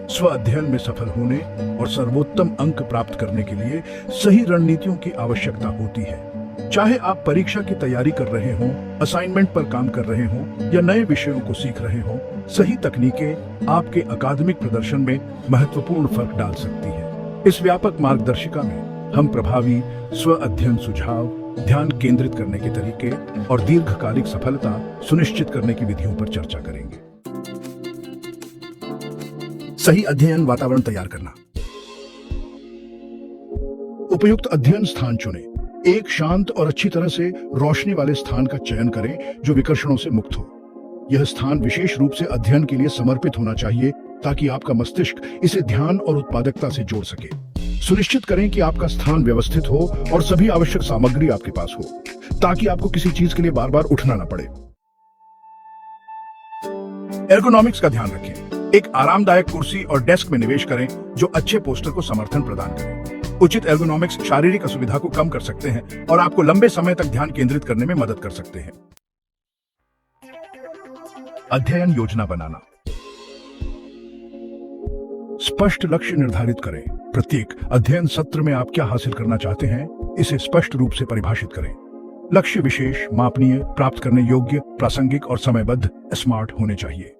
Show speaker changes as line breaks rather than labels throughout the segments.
स्व अध्ययन में सफल होने और सर्वोत्तम अंक प्राप्त करने के लिए सही रणनीतियों की आवश्यकता होती है। चाहे आप परीक्षा की तैयारी कर रहे हों, असाइनमेंट पर काम कर रहे हों या नए विषयों को सीख रहे हों, सही तकनीकें आपके अकादमिक प्रदर्शन में महत्वपूर्ण फर्क डाल सकती है। इस व्यापक मार्गदर्शिका में हम प्रभावी स्व अध्ययन सुझाव, ध्यान केंद्रित करने के तरीके और दीर्घकालिक सफलता सुनिश्चित करने की विधियों पर चर्चा करेंगे। सही अध्ययन वातावरण तैयार करना। उपयुक्त अध्ययन स्थान चुनें। एक शांत और अच्छी तरह से रोशनी वाले स्थान का चयन करें जो विकर्षणों से मुक्त हो। यह स्थान विशेष रूप से अध्ययन के लिए समर्पित होना चाहिए ताकि आपका मस्तिष्क इसे ध्यान और उत्पादकता से जोड़ सके। सुनिश्चित करें कि आपका स्थान व्यवस्थित हो और सभी आवश्यक सामग्री आपके पास हो ताकि आपको किसी चीज के लिए बार बार उठना न पड़े। एर्गोनॉमिक्स का ध्यान रखें। एक आरामदायक कुर्सी और डेस्क में निवेश करें जो अच्छे पोस्टर को समर्थन प्रदान करें। उचित एर्गोनॉमिक्स शारीरिक असुविधा को कम कर सकते हैं और आपको लंबे समय तक ध्यान केंद्रित करने में मदद कर सकते हैं। अध्ययन योजना बनाना। स्पष्ट लक्ष्य निर्धारित करें। प्रत्येक अध्ययन सत्र में आप क्या हासिल करना चाहते हैं, इसे स्पष्ट रूप से परिभाषित करें। लक्ष्य विशेष, मापनीय, प्राप्त करने योग्य, प्रासंगिक और समयबद्ध, स्मार्ट होने चाहिए।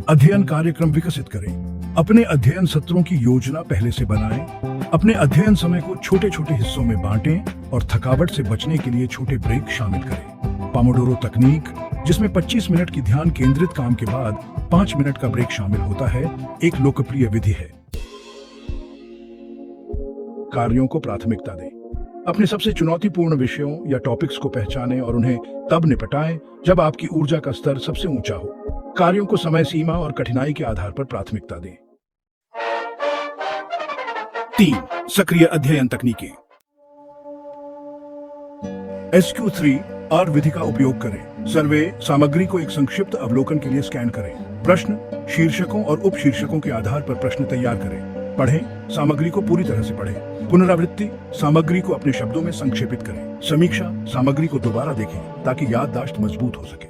अध्ययन कार्यक्रम विकसित करें। अपने अध्ययन सत्रों की योजना पहले से बनाएं। अपने अध्ययन समय को छोटे छोटे हिस्सों में बांटें और थकावट से बचने के लिए छोटे ब्रेक शामिल करें। पोमोडोरो तकनीक, जिसमें 25 मिनट की ध्यान केंद्रित काम के बाद 5 मिनट का ब्रेक शामिल होता है, एक लोकप्रिय विधि है। कार्यों को प्राथमिकता दें। अपने सबसे चुनौतीपूर्ण विषयों या टॉपिक्स को पहचानें और उन्हें तब निपटाएं जब आपकी ऊर्जा का स्तर सबसे ऊंचा हो। कार्यों को समय सीमा और कठिनाई के आधार पर प्राथमिकता दें। 3. सक्रिय अध्ययन तकनीकें। SQ3R विधि का उपयोग करें। सर्वे सामग्री को एक संक्षिप्त अवलोकन के लिए स्कैन करें। प्रश्न, शीर्षकों और उपशीर्षकों के आधार पर प्रश्न तैयार करें। पढ़ें, सामग्री को पूरी तरह से पढ़ें। पुनरावृत्ति, सामग्री को अपने शब्दों में संक्षेपित करें। समीक्षा, सामग्री को दोबारा देखें ताकि याददाश्त मजबूत हो सके।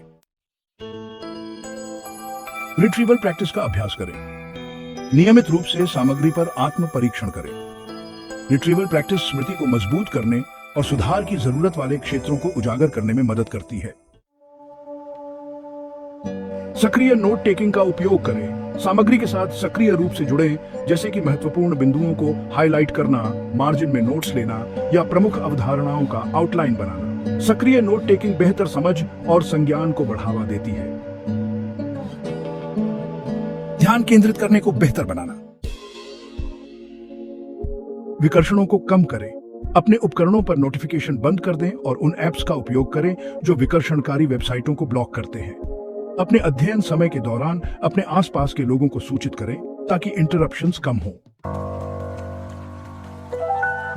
रिट्रीवल प्रैक्टिस का अभ्यास करें। नियमित रूप से सामग्री पर आत्म परीक्षण करें। रिट्रीवल प्रैक्टिस स्मृति को मजबूत करने और सुधार की जरूरत वाले क्षेत्रों को उजागर करने में मदद करती है। सक्रिय नोट टेकिंग का उपयोग करें। सामग्री के साथ सक्रिय रूप से जुड़े, जैसे कि महत्वपूर्ण बिंदुओं को हाईलाइट करना, मार्जिन में नोट्स लेना या प्रमुख अवधारणाओं का आउटलाइन बनाना। सक्रिय नोट टेकिंग बेहतर समझ और संज्ञान को बढ़ावा देती है। ध्यान केंद्रित करने को बेहतर बनाना। विकर्षणों को कम करें। अपने उपकरणों पर नोटिफिकेशन बंद कर दें और उन ऐप्स का उपयोग करें जो विकर्षणकारी वेबसाइटों को ब्लॉक करते हैं। अपने अध्ययन समय के दौरान अपने आसपास के लोगों को सूचित करें ताकि इंटरप्शंस कम हो।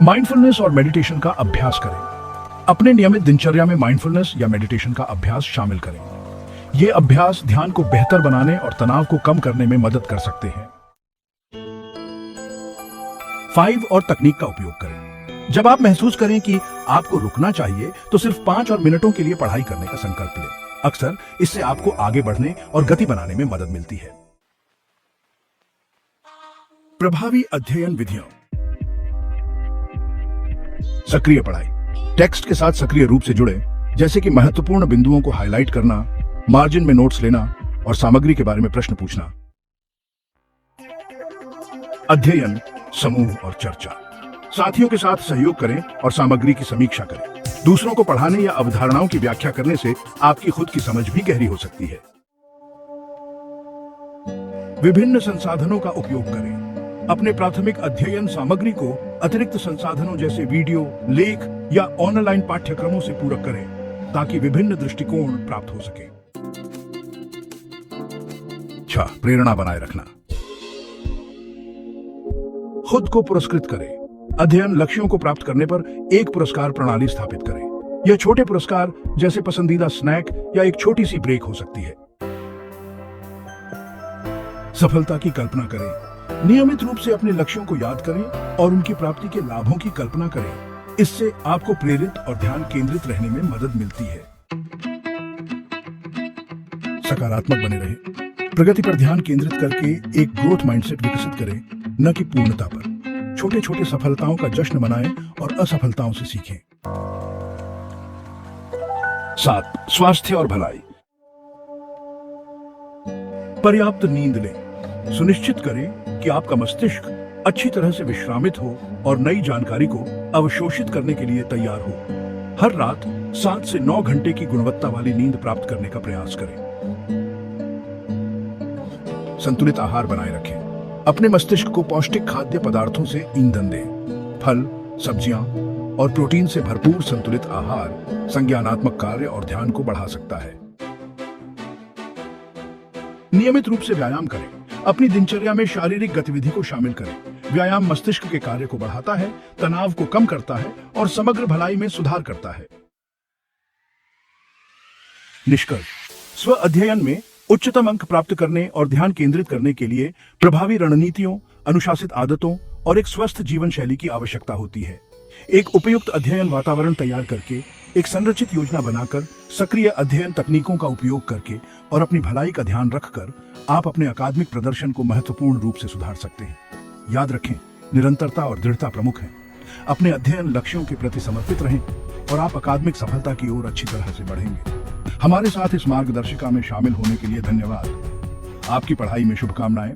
माइंडफुलनेस और मेडिटेशन का अभ्यास करें। अपने नियमित दिनचर्या में माइंडफुलनेस या मेडिटेशन का अभ्यास शामिल करें। ये अभ्यास ध्यान को बेहतर बनाने और तनाव को कम करने में मदद कर सकते हैं। 5 और तकनीक का उपयोग करें। जब आप महसूस करें कि आपको रुकना चाहिए तो सिर्फ 5 और मिनटों के लिए पढ़ाई करने का संकल्प लें। अक्सर इससे आपको आगे बढ़ने और गति बनाने में मदद मिलती है। प्रभावी अध्ययन विधियां। सक्रिय पढ़ाई। टेक्स्ट के साथ सक्रिय रूप से जुड़े, जैसे कि महत्वपूर्ण बिंदुओं को हाईलाइट करना, मार्जिन में नोट्स लेना और सामग्री के बारे में प्रश्न पूछना। अध्ययन, समूह और चर्चा। साथियों के साथ सहयोग करें और सामग्री की समीक्षा करें। दूसरों को पढ़ाने या अवधारणाओं की व्याख्या करने से आपकी खुद की समझ भी गहरी हो सकती है। विभिन्न संसाधनों का उपयोग करें। अपने प्राथमिक अध्ययन सामग्री को अतिरिक्त संसाधनों जैसे वीडियो, लेख या ऑनलाइन पाठ्यक्रमों से पूरक करें ताकि विभिन्न दृष्टिकोण प्राप्त हो सके। प्रेरणा बनाए रखना। खुद को पुरस्कृत करें। अध्ययन लक्ष्यों को प्राप्त करने पर एक पुरस्कार प्रणाली स्थापित करें। यह छोटे पुरस्कार जैसे पसंदीदा स्नैक या एक छोटी सी ब्रेक हो सकती है। सफलता की कल्पना करें। नियमित रूप से अपने लक्ष्यों को याद करें और उनकी प्राप्ति के लाभों की कल्पना करें। इससे आपको प्रेरित और ध्यान केंद्रित रहने में मदद मिलती है। सकारात्मक बने रहें। प्रगति पर ध्यान केंद्रित करके एक ग्रोथ माइंडसेट विकसित करें, न कि पूर्णता पर। छोटे छोटे सफलताओं का जश्न मनाएं और असफलताओं से सीखें। 7. स्वास्थ्य और भलाई। पर्याप्त नींद लें। सुनिश्चित करें कि आपका मस्तिष्क अच्छी तरह से विश्रामित हो और नई जानकारी को अवशोषित करने के लिए तैयार हो। हर रात 7 से 9 घंटे की गुणवत्ता वाली नींद प्राप्त करने का प्रयास करें। संतुलित आहार बनाए रखें। अपने मस्तिष्क को पौष्टिक खाद्य पदार्थों से ईंधन दें। फल, सब्जियां और प्रोटीन से भरपूर संतुलित आहार संज्ञानात्मक कार्य और ध्यान को बढ़ा सकता है। नियमित रूप से व्यायाम करें। अपनी दिनचर्या में शारीरिक गतिविधि को शामिल करें। व्यायाम मस्तिष्क के कार्य को बढ़ाता है, तनाव को कम करता है और समग्र भलाई में सुधार करता है। निष्कर्ष: स्व अध्ययन में उच्चतम अंक प्राप्त करने और ध्यान केंद्रित करने के लिए प्रभावी रणनीतियों, अनुशासित आदतों और एक स्वस्थ जीवन शैली की आवश्यकता होती है। एक उपयुक्त अध्ययन वातावरण तैयार करके, एक संरचित योजना बनाकर, सक्रिय अध्ययन तकनीकों का उपयोग करके और अपनी भलाई का ध्यान रखकर आप अपने अकादमिक प्रदर्शन को महत्वपूर्ण रूप से सुधार सकते हैं। याद रखें, निरंतरता और दृढ़ता प्रमुख है। अपने अध्ययन लक्ष्यों के प्रति समर्पित रहें और आप अकादमिक सफलता की ओर अच्छी तरह से बढ़ेंगे। हमारे साथ इस मार्गदर्शिका में शामिल होने के लिए धन्यवाद। आपकी पढ़ाई में शुभकामनाएं।